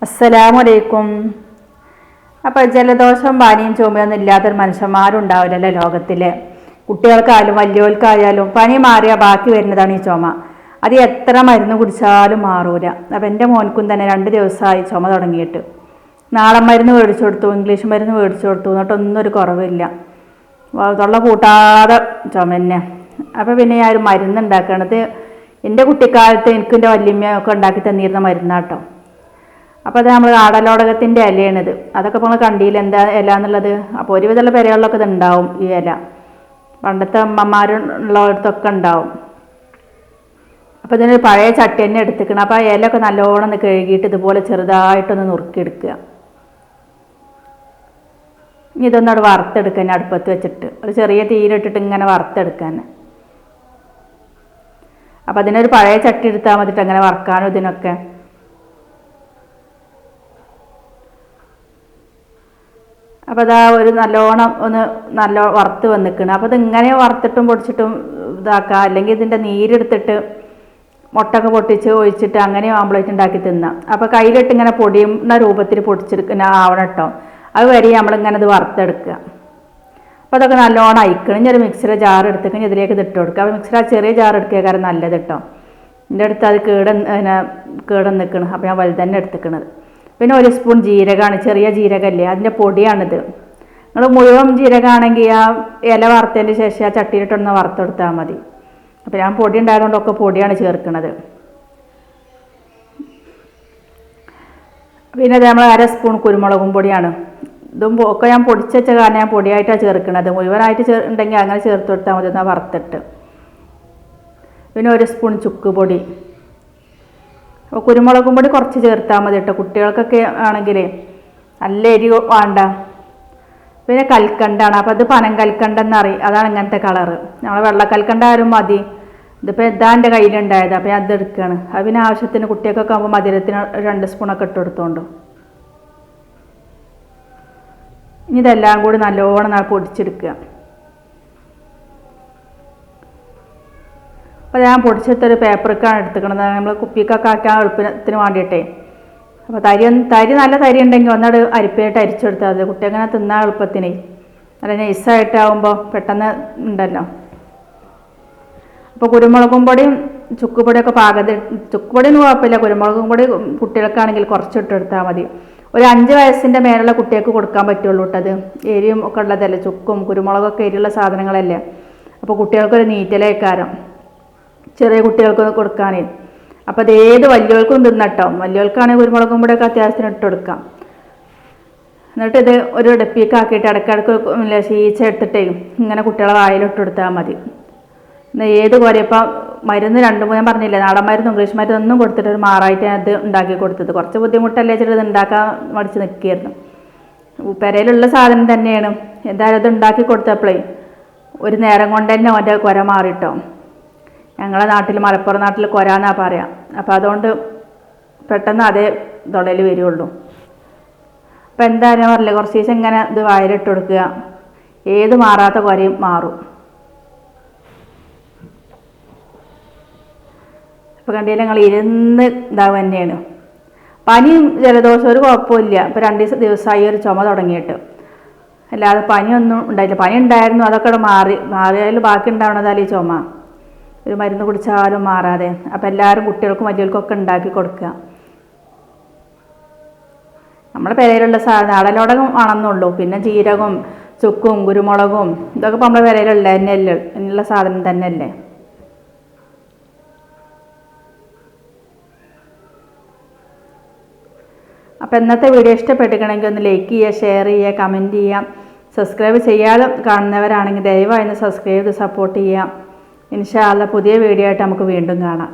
അസ്സലാമലൈക്കും. അപ്പോൾ ജലദോഷം പനിയും ചുമയൊന്നും ഇല്ലാത്തൊരു മനുഷ്യന്മാരും ഉണ്ടാവില്ലല്ലോ ലോകത്തിൽ. കുട്ടികൾക്കായാലും വലിയവർക്കായാലും പനി മാറിയാൽ ബാക്കി വരുന്നതാണ് ഈ ചുമ. അത് എത്ര മരുന്ന് കുടിച്ചാലും മാറൂല. അപ്പോൾ എൻ്റെ മോൻക്കും തന്നെ 2 ദിവസമായി ചുമ തുടങ്ങിയിട്ട്. നാടൻ മരുന്ന് മേടിച്ചു കൊടുത്തു, ഇംഗ്ലീഷ് മരുന്ന് മേടിച്ചു കൊടുത്തു, എന്നിട്ടൊന്നും ഒരു കുറവില്ല. തൊള്ള കൂട്ടാതെ ചുമ തന്നെ. അപ്പോൾ പിന്നെ ഞാൻ ഒരു മരുന്ന് ഉണ്ടാക്കണത് എൻ്റെ കുട്ടിക്കാലത്ത് എനിക്കും എൻ്റെ വല്യമ്മയൊക്കെ ഉണ്ടാക്കി തന്നിരുന്ന മരുന്നാട്ടോ. അപ്പോൾ അത് നമ്മൾ ആടലോടകത്തിൻ്റെ ഇലയാണിത്. അതൊക്കെ ഇപ്പോൾ നമ്മൾ കണ്ടില്ല എന്താ ഇല എന്നുള്ളത്. അപ്പോൾ ഒരുവിധമുള്ള പെരകളിലൊക്കെ ഇത് ഉണ്ടാവും ഈ ഇല. പണ്ടത്തെ അമ്മമാരുള്ളടത്തൊക്കെ ഉണ്ടാവും. അപ്പോൾ ഇതിനൊരു പഴയ ചട്ടി തന്നെ എടുത്തിക്കണം. അപ്പോൾ ആ ഇലയൊക്കെ നല്ലോണം ഒന്ന് കഴുകിയിട്ട് ഇതുപോലെ ചെറുതായിട്ടൊന്ന് നുറുക്കിയെടുക്കുക. ഇനി ഇതൊന്നവിടെ വറുത്തെടുക്കാൻ അടുപ്പത്ത് വെച്ചിട്ട് ഒരു ചെറിയ തീയിലിട്ടിട്ട് ഇങ്ങനെ വറുത്തെടുക്കാൻ. അപ്പോൾ അതിനൊരു പഴയ ചട്ടി എടുത്താൽ മതിട്ട് അങ്ങനെ വറുക്കാനും ഇതിനൊക്കെ. അപ്പോൾ അതാ ഒരു നല്ലോണം ഒന്ന് നല്ല വറുത്ത് വന്നിക്കണം. അപ്പോൾ ഇതിങ്ങനെ വറുത്തിട്ടും പൊടിച്ചിട്ടും ഇതാക്കുക. അല്ലെങ്കിൽ ഇതിൻ്റെ നീരെടുത്തിട്ട് മുട്ടൊക്കെ പൊട്ടിച്ച് ഒഴിച്ചിട്ട് അങ്ങനെ ഓംപ്ലേറ്റ് ഉണ്ടാക്കി തിന്നാം. അപ്പോൾ കയ്യിലിട്ട് ഇങ്ങനെ പൊടിയുന്ന രൂപത്തിൽ പൊടിച്ചെടുക്കുന്ന ആവണം കേട്ടോ. അത് വരെ നമ്മളിങ്ങനെ ഇത് വറുത്തെടുക്കുക. അപ്പോൾ അതൊക്കെ നല്ലോണം അയക്കണം. ഇനി ഒരു മിക്സിയുടെ ജാർ എടുത്തിട്ട് ഇതിലേക്ക് ഇത് ഇട്ട് കൊടുക്കുക. അപ്പോൾ മിക്സിയുടെ ചെറിയ ജാർ എടുക്കുക കാരണം നല്ലത് കേട്ടോ. എൻ്റെ അടുത്ത് അത് കേടൻ നിൽക്കണം. അപ്പോൾ ഞാൻ വലുതന്നെ എടുത്തിക്കണത്. പിന്നെ 1 സ്പൂൺ ജീരകമാണ്, ചെറിയ ജീരകമല്ലേ, അതിൻ്റെ പൊടിയാണിത്. നിങ്ങൾ മുഴുവൻ ജീരകമാണെങ്കിൽ ആ ഇല വറുത്തതിന് ശേഷം ആ ചട്ടിയിലിട്ടൊന്ന് വറുത്തെടുത്താൽ മതി. അപ്പോൾ ഞാൻ പൊടി ഉണ്ടായതുകൊണ്ടൊക്കെ പൊടിയാണ് ചേർക്കുന്നത്. പിന്നെ അത് നമ്മൾ 1/2 സ്പൂൺ കുരുമുളകും പൊടിയാണ്. ഇതും ഒക്കെ ഞാൻ പൊടിച്ച് വെച്ച കാരണം ഞാൻ പൊടിയായിട്ടാണ് ചേർക്കുന്നത്. മുഴുവനായിട്ട് ഉണ്ടെങ്കിൽ അങ്ങനെ ചേർത്ത് കൊടുത്താൽ മതി എന്നാൽ വറുത്തിട്ട്. പിന്നെ 1 സ്പൂൺ ചുക്ക് പൊടി. അപ്പോൾ കുരുമുളകും പൊടി കുറച്ച് ചേർത്താൽ മതി കേട്ടോ. കുട്ടികൾക്കൊക്കെ ആണെങ്കിൽ നല്ല എരി വേണ്ട. പിന്നെ കൽക്കണ്ടാണ്. അപ്പോൾ അത് പനം കൽക്കണ്ടെന്നറിയും, അതാണ് ഇങ്ങനത്തെ കളറ്. നമ്മൾ വെള്ളക്കൽക്കണ്ടായാലും മതി. ഇതിപ്പോൾ ഇതാ എൻ്റെ കയ്യിലുണ്ടായത്. അപ്പോൾ ഞാൻ അതെടുക്കുകയാണ്. അത് പിന്നെ ആവശ്യത്തിന് കുട്ടികൾക്കൊക്കെ ആകുമ്പോൾ മധുരത്തിന് 2 സ്പൂണൊക്കെ ഇട്ട് കൊടുത്തോണ്ട്. ഇനി ഇതെല്ലാം കൂടി നല്ലോണം പൊടിച്ചെടുക്കുക. അപ്പോൾ ഞാൻ പൊടിച്ചെടുത്തൊരു പേപ്പറിക്കാണ് എടുത്തുക്കണത്. നമ്മൾ കുപ്പിക്കൊക്കെ ആക്കാൻ എളുപ്പത്തിന് വേണ്ടിയിട്ടേ. അപ്പോൾ തരി നല്ല തരി ഉണ്ടെങ്കിൽ ഒന്നോട് അരിപ്പായിട്ട് അരിച്ചെടുത്താൽ മതി. കുട്ടി അങ്ങനെ തിന്നാൻ എളുപ്പത്തിന്. നല്ല നൈസായിട്ടാവുമ്പോൾ പെട്ടെന്ന് ഉണ്ടല്ലോ. അപ്പോൾ കുരുമുളകും പൊടിയും ചുക്കുപൊടിയൊക്കെ ചുക്കുപൊടിയൊന്നും കുഴപ്പമില്ല. കുരുമുളകും പൊടി കുട്ടികൾക്കാണെങ്കിൽ കുറച്ചിട്ടെടുത്താൽ മതി. ഒരു 5 വയസ്സിൻ്റെ മേലുള്ള കുട്ടികൾക്ക് കൊടുക്കാൻ പറ്റുള്ളൂ കേട്ടത്. എരിയും ഒക്കെ ഉള്ളതല്ലേ, ചുക്കും കുരുമുളകൊക്കെ എരിയുള്ള സാധനങ്ങളല്ലേ. അപ്പോൾ കുട്ടികൾക്കൊരു നീറ്റലേക്കാരം ചെറിയ കുട്ടികൾക്ക് കൊടുക്കാൻ. അപ്പോൾ അത് ഏത് വലിയവർക്കും തിന്നട്ടോ. വലിയവർക്കാണെങ്കിൽ കുരുമുളകും പൊടിയൊക്കെ അത്യാവശ്യത്തിന് ഇട്ട് കൊടുക്കാം. എന്നിട്ട് ഇത് ഒരു ഡപ്പിക്കാക്കിയിട്ട് ഇടയ്ക്കിടയ്ക്ക് ശീച്ച എടുത്തിട്ടേ ഇങ്ങനെ കുട്ടികളെ വായിലിട്ട് കൊടുത്താൽ മതി. ഏത് പോലെ ഇപ്പം മരുന്ന് 2 ഞാൻ പറഞ്ഞില്ലേ, നാടൻ മരുന്ന് ഇംഗ്ലീഷ് മരുന്ന് ഒന്നും കൊടുത്തിട്ട് ഒരു മാറായിട്ട് അത് ഉണ്ടാക്കി കൊടുത്തത്. കുറച്ച് ബുദ്ധിമുട്ടല്ലേ വെച്ചിട്ട് ഇത് ഉണ്ടാക്കാൻ മടിച്ച് നിൽക്കുകയായിരുന്നു. പെരയിലുള്ള സാധനം തന്നെയാണ്. എന്തായാലും ഇത് ഉണ്ടാക്കി കൊടുത്തപ്പോഴേ ഒരു നേരം കൊണ്ട് തന്നെ അവൻ്റെ കുര മാറിട്ടോ. ഞങ്ങളെ നാട്ടിൽ മലപ്പുറം നാട്ടിൽ കുരാന്നാണ് പറയാം. അപ്പോൾ അതുകൊണ്ട് പെട്ടെന്ന് അതേ തൊടയിൽ വരുള്ളൂ. അപ്പോൾ എന്തായാലും പറഞ്ഞില്ലേ, കുറച്ച് ദിവസം ഇങ്ങനെ ഇത് വായിലിട്ട് കൊടുക്കുക. ഏത് മാറാത്ത കുരയും മാറും. ഇപ്പോൾ കണ്ടില്ല, ഞങ്ങൾ ഇരുന്ന് ഇതാവുക തന്നെയാണ്. പനിയും ജലദോഷം ഒരു കുഴപ്പമില്ല. ഇപ്പോൾ 2 ദിവസമായി ഒരു ചുമ തുടങ്ങിയിട്ട്. അല്ലാതെ പനിയൊന്നും ഉണ്ടായില്ല. പനി ഉണ്ടായിരുന്നു, അതൊക്കെ മാറിയാലും ബാക്കി ഉണ്ടാവണതല്ല ഈ ചുമ. ഒരു മരുന്ന് കുടിച്ചാലും മാറാതെ. അപ്പോൾ എല്ലാവരും കുട്ടികൾക്കും വലിയവർക്കൊക്കെ ഉണ്ടാക്കി കൊടുക്കുക. നമ്മുടെ പെരയിലുള്ള നാടലോടകം ആണെന്നുള്ളൂ. പിന്നെ ജീരകവും ചുക്കും കുരുമുളകും ഇതൊക്കെ ഇപ്പോൾ നമ്മുടെ പെരയിലുള്ള തന്നെയല്ലേ, എന്നുള്ള സാധനം തന്നെയല്ലേ. അപ്പോൾ ഇന്നത്തെ വീഡിയോ ഇഷ്ടപ്പെട്ടിരിക്കണമെങ്കിൽ ഒന്ന് ലൈക്ക് ചെയ്യുക, ഷെയർ ചെയ്യുക, കമൻറ്റ് ചെയ്യുക. സബ്സ്ക്രൈബ് ചെയ്യാതെ കാണുന്നവരാണെങ്കിൽ ദയവായി ഒന്ന് സബ്സ്ക്രൈബ് ചെയ്ത് സപ്പോർട്ട് ചെയ്യുക. ഇൻഷാ അല്ലാഹ് പുതിയ വീഡിയോ ആയിട്ട് നമുക്ക് വീണ്ടും കാണാം.